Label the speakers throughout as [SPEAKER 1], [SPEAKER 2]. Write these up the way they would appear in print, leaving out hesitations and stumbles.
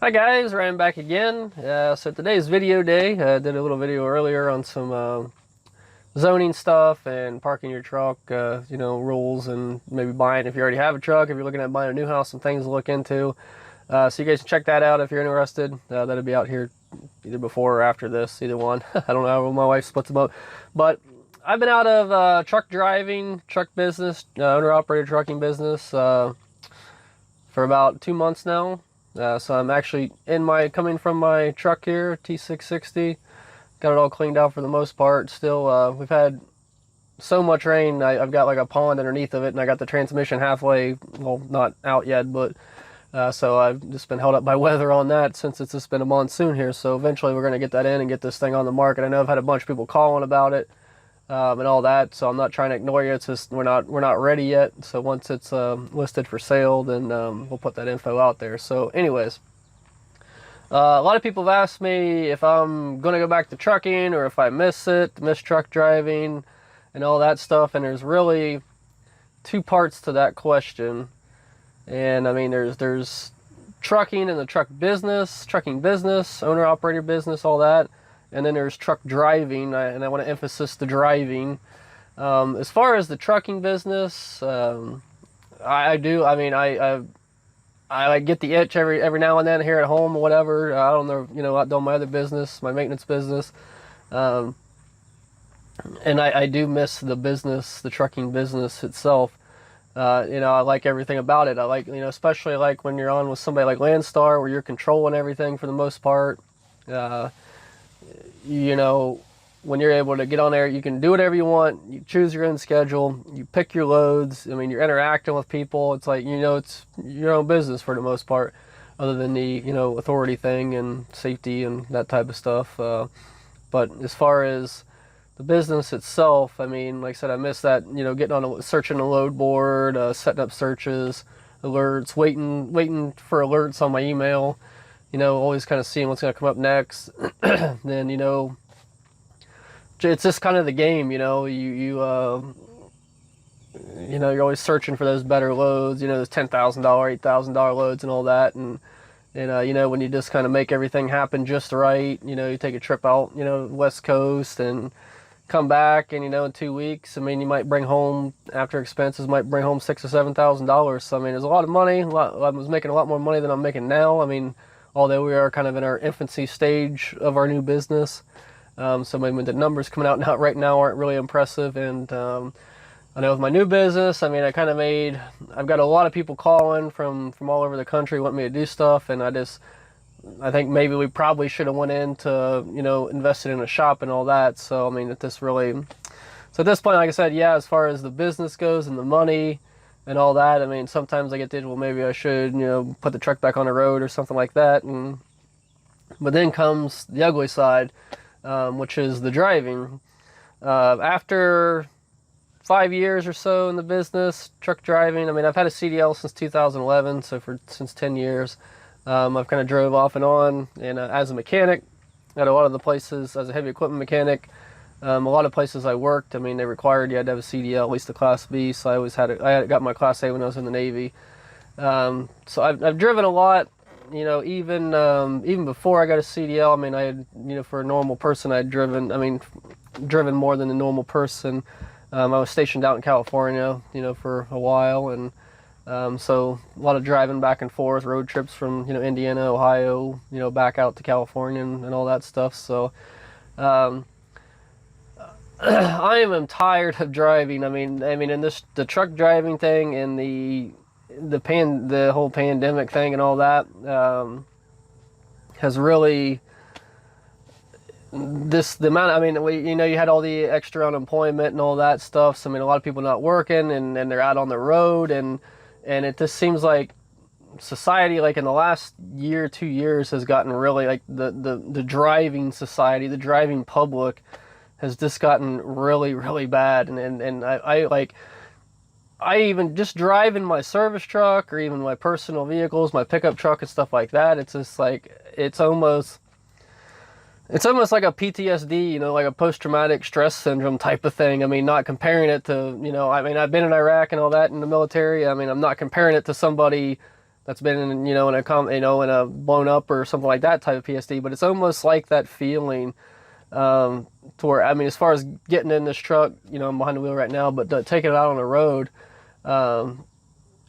[SPEAKER 1] Hi guys, Ryan back again. So today's video day. I did a little video earlier on some zoning stuff and parking your truck, rules, and maybe buying if you already have a truck, if you're looking at buying a new house, some things to look into. So you guys can check that out if you're interested. That'll be out here either before or after this, either one. I don't know how my wife splits them up. But I've been out of truck driving, truck business, owner-operator trucking business for about 2 months now. So I'm actually coming from my truck here, T660. Got it all cleaned out for the most part. Still, we've had so much rain. I've got like a pond underneath of it, and I got the transmission halfway, well, not out yet, but so I've just been held up by weather on that since it's just been a monsoon here. So eventually we're going to get that in and get this thing on the market. I know I've had a bunch of people calling about it and all that, so I'm not trying to ignore you. It's just we're not ready yet. So once it's listed for sale, then we'll put that info out there. So anyways, a lot of people have asked me if I'm going to go back to trucking or if I miss truck driving and all that stuff. And there's really two parts to that question. And I mean, there's trucking and the trucking business, owner operator business, all that. And then there's truck driving, and I want to emphasize the driving. As far as the trucking business, I get the itch every now and then here at home or whatever. I don't know, I've done my other business, my maintenance business. And I do miss the trucking business itself. I like everything about it. I like, especially like when you're on with somebody like Landstar where you're controlling everything for the most part. When you're able to get on there, you can do whatever you want. You choose your own schedule. You pick your loads. I mean, you're interacting with people. It's like, it's your own business for the most part, other than the, authority thing and safety and that type of stuff. But as far as the business itself, I mean, like I said, I miss that, getting on searching a load board, setting up searches, alerts, waiting for alerts on my email. Always kind of seeing what's going to come up next. Then, it's just kind of the game, you're always searching for those better loads, those $10,000, $8,000 loads and all that. And when you just kind of make everything happen just right, you take a trip out, West Coast and come back, and, in 2 weeks, I mean, you might bring home, after expenses, $6,000 or $7,000. So, I mean, there's a lot of money. I was making a lot more money than I'm making now. I mean, although we are kind of in our infancy stage of our new business. So maybe the numbers coming out right now aren't really impressive. And I know with my new business, I mean, I've got a lot of people calling from all over the country wanting me to do stuff. And I think maybe we probably should have went into, invested in a shop and all that. So, I mean, at this point, like I said, yeah, as far as the business goes and the money and all that, I mean, sometimes I get well, maybe I should, put the truck back on the road or something like that. But then comes the ugly side, which is the driving. After 5 years or so in the business, truck driving, I mean, I've had a CDL since 2011, so since 10 years. I've kind of drove off and on, and as a mechanic at a lot of the places, as a heavy equipment mechanic, a lot of places I worked, I mean, they required you had to have a CDL, at least a Class B, so I always got my Class A when I was in the Navy. So I've driven a lot, even before I got a CDL. I mean, I had, for a normal person, I'd driven more than a normal person. I was stationed out in California, for a while, and so a lot of driving back and forth, road trips from, Indiana, Ohio, back out to California and all that stuff. So, I am tired of driving. I mean, in the truck driving thing and the whole pandemic thing and all that, has really, the amount, I mean, you had all the extra unemployment and all that stuff. So, I mean, a lot of people not working and they're out on the road, and it just seems like society, like in the last year, 2 years, has gotten really, like, the driving society, the driving public has just gotten really, really bad. And I even just driving my service truck or even my personal vehicles, my pickup truck and stuff like that, it's just like, it's almost like a PTSD, like a post-traumatic stress syndrome type of thing. I mean, not comparing it to, I mean, I've been in Iraq and all that in the military. I mean, I'm not comparing it to somebody that's been in, you know, in a blown up or something like that type of PSD. But it's almost like that feeling, to where, I mean, as far as getting in this truck, you know, I'm behind the wheel right now, but taking it out on the road,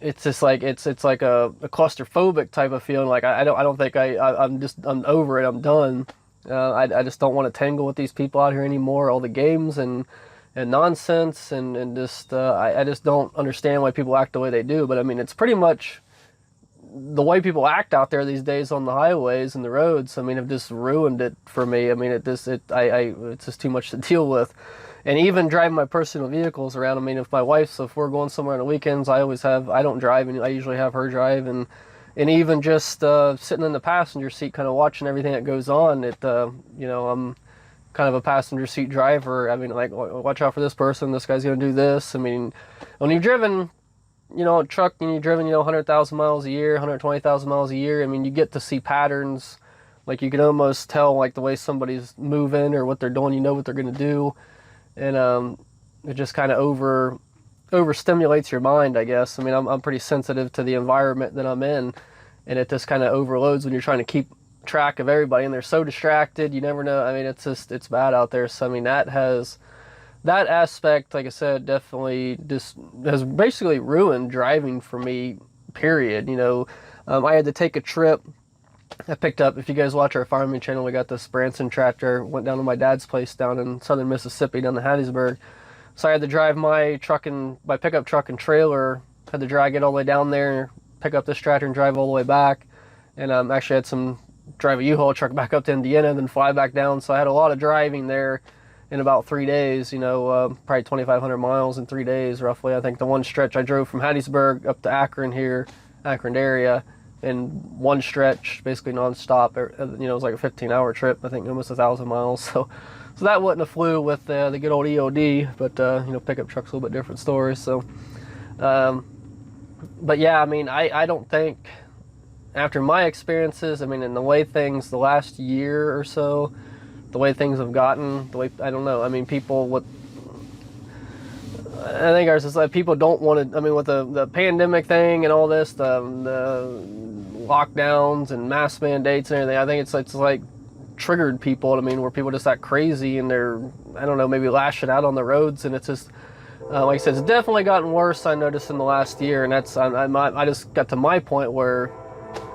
[SPEAKER 1] it's just like it's like a claustrophobic type of feeling. Like I don't think I'm over it. I'm done. I just don't want to tangle with these people out here anymore. All the games and nonsense and just I just don't understand why people act the way they do. But I mean, it's pretty much the way people act out there these days on the highways and the roads. I mean, have just ruined it for me. I mean, it's just too much to deal with. And even driving my personal vehicles around, I mean, if we're going somewhere on the weekends, I don't drive, and I usually have her drive, and even just sitting in the passenger seat, kind of watching everything that goes on, you know, I'm kind of a passenger seat driver. I mean, like, watch out for this person, this guy's going to do this. I mean, when you've driven, you know, a truck, and you've driven, you know, 100,000 miles a year, 120,000 miles a year, I mean, you get to see patterns. Like, you can almost tell, like, the way somebody's moving or what they're doing, you know what they're going to do. And it just kind of overstimulates your mind, I guess. I mean, I'm pretty sensitive to the environment that I'm in, and it just kind of overloads when you're trying to keep track of everybody, and they're so distracted, you never know. I mean, it's bad out there. So I mean, that aspect, like I said, definitely just has basically ruined driving for me, period. You know, I had to take a trip. I picked up, if you guys watch our farming channel, we got this Branson tractor, went down to my dad's place down in southern Mississippi, down to Hattiesburg. So I had to drive my pickup truck and trailer, had to drag it all the way down there, pick up this tractor and drive all the way back. And actually had some drive a U-Haul truck back up to Indiana, then fly back down. So I had a lot of driving there in about 3 days, you know, probably 2,500 miles in 3 days, roughly. I think the one stretch I drove from Hattiesburg up to Akron area, in one stretch, basically nonstop. You know, it was like a 15-hour trip. I think almost 1,000 miles. So that wouldn't have flew with the good old EOD, but you know, pickup truck's a little bit different story. So, but yeah, I mean, I don't think, after my experiences, I mean, in the way things the last year or so, the way things have gotten, I don't know. I mean, I think ours is like, people don't want to, I mean, with the pandemic thing and all this, the lockdowns and mask mandates and everything, I think it's like triggered people. I mean, where people just act crazy and they're, I don't know, maybe lashing out on the roads, and it's just, like I said, it's definitely gotten worse, I noticed, in the last year. And that's, I just got to my point where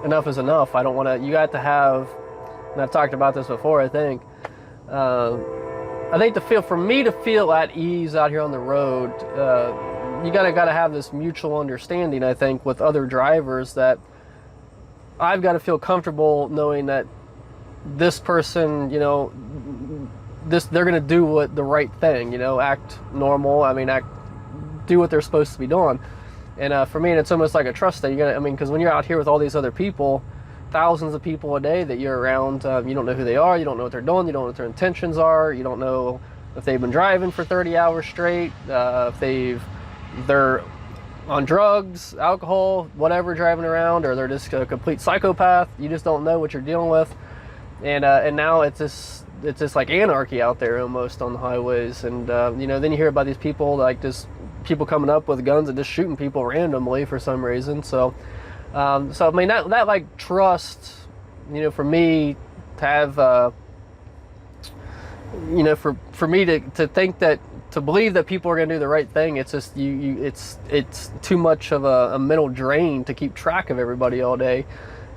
[SPEAKER 1] enough is enough. I don't want to, you got to have, and I've talked about this before, I think for me to feel at ease out here on the road, you gotta have this mutual understanding, I think, with other drivers, that I've got to feel comfortable knowing that this person, you know, they're gonna do the right thing, you know, act normal. I mean, do what they're supposed to be doing. And for me, it's almost like a trust thing. I mean, because when you're out here with all these other people, thousands of people a day that you're around, you don't know who they are, you don't know what they're doing, you don't know what their intentions are, you don't know if they've been driving for 30 hours straight, if they're on drugs, alcohol, whatever, driving around, or they're just a complete psychopath. You just don't know what you're dealing with. And now it's just like anarchy out there almost on the highways. And you know, then you hear about these people, like just people coming up with guns and just shooting people randomly for some reason. So I mean, that like trust, you know, for me to have, you know, for me to think that, to believe that people are going to do the right thing, it's just it's too much of a mental drain to keep track of everybody all day,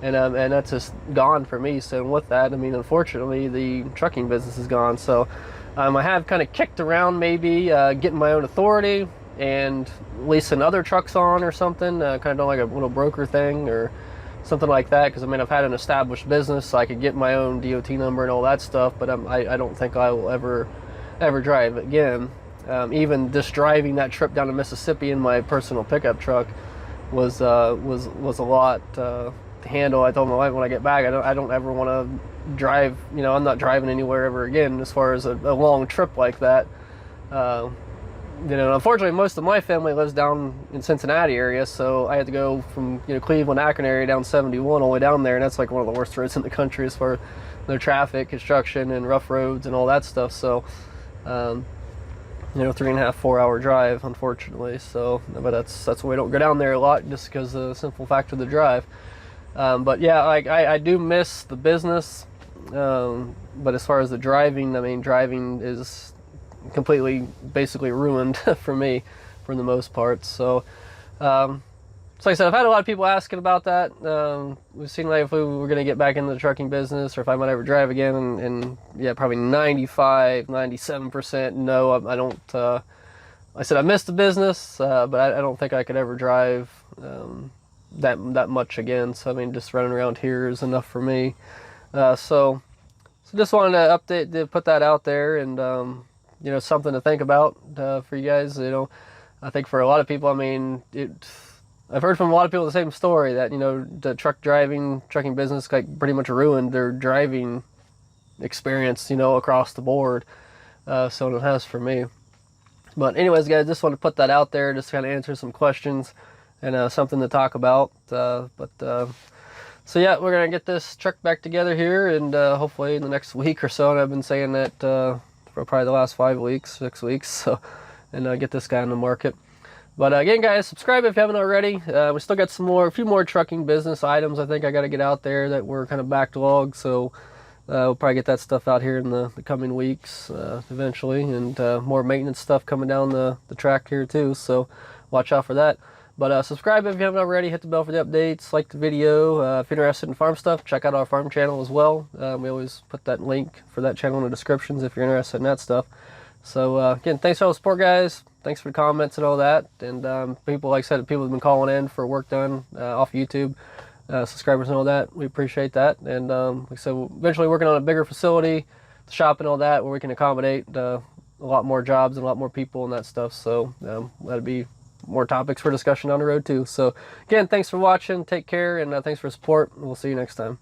[SPEAKER 1] and that's just gone for me. So with that, I mean, unfortunately, the trucking business is gone. So I have kind of kicked around, maybe getting my own authority and leasing other trucks on or something, kind of doing like a little broker thing or something like that, because I mean, I've had an established business, so I could get my own DOT number and all that stuff, but I don't think I will ever drive again. Even just driving that trip down to Mississippi in my personal pickup truck was a lot to handle. I told my wife when I get back, I don't ever want to drive, you know, I'm not driving anywhere ever again as far as a long trip like that. You know, unfortunately, most of my family lives down in Cincinnati area, so I had to go from, you know, Cleveland, Akron area down 71 all the way down there, and that's like one of the worst roads in the country as far as the traffic, construction, and rough roads and all that stuff. So, you you know, 3.5, 4 hour drive, unfortunately. So, but that's why we don't go down there a lot, just because of the simple fact of the drive. But yeah, like I do miss the business. But as far as the driving, I mean, driving is completely, basically ruined for me, for the most part. So, so like I said, I've had a lot of people asking about that. We've seen like if we were going to get back into the trucking business, or if I might ever drive again, and yeah, probably 95, 97% no, I don't. I said I missed the business, but I don't think I could ever drive that much again. So I mean, just running around here is enough for me. So just wanted to update, to put that out there, and you know, something to think about for you guys. You know, I think for a lot of people, I mean, I've heard from a lot of people the same story, that, you know, the trucking business like pretty much ruined their driving experience, you know, across the board. So it has for me. But anyways, guys, just want to put that out there, just kind of answer some questions and something to talk about. So yeah, we're gonna get this truck back together here, and hopefully in the next week or so. And I've been saying that for probably the last 5 weeks, 6 weeks. So, and get this guy on the market. But again, guys, subscribe if you haven't already. We still got a few more trucking business items I think I got to get out there that were kind of backlogged. So we'll probably get that stuff out here in the coming weeks eventually. And more maintenance stuff coming down the track here too. So watch out for that. But subscribe if you haven't already. Hit the bell for the updates. Like the video. If you're interested in farm stuff, check out our farm channel as well. We always put that link for that channel in the descriptions if you're interested in that stuff. So again, thanks for all the support, guys. Thanks for the comments and all that. And people, like I said, people have been calling in for work done off YouTube, subscribers and all that. We appreciate that. And like I said, we're eventually working on a bigger facility, the shop and all that, where we can accommodate a lot more jobs and a lot more people and that stuff. So that'll be more topics for discussion on the road too. So again, thanks for watching. Take care, and thanks for support. We'll see you next time.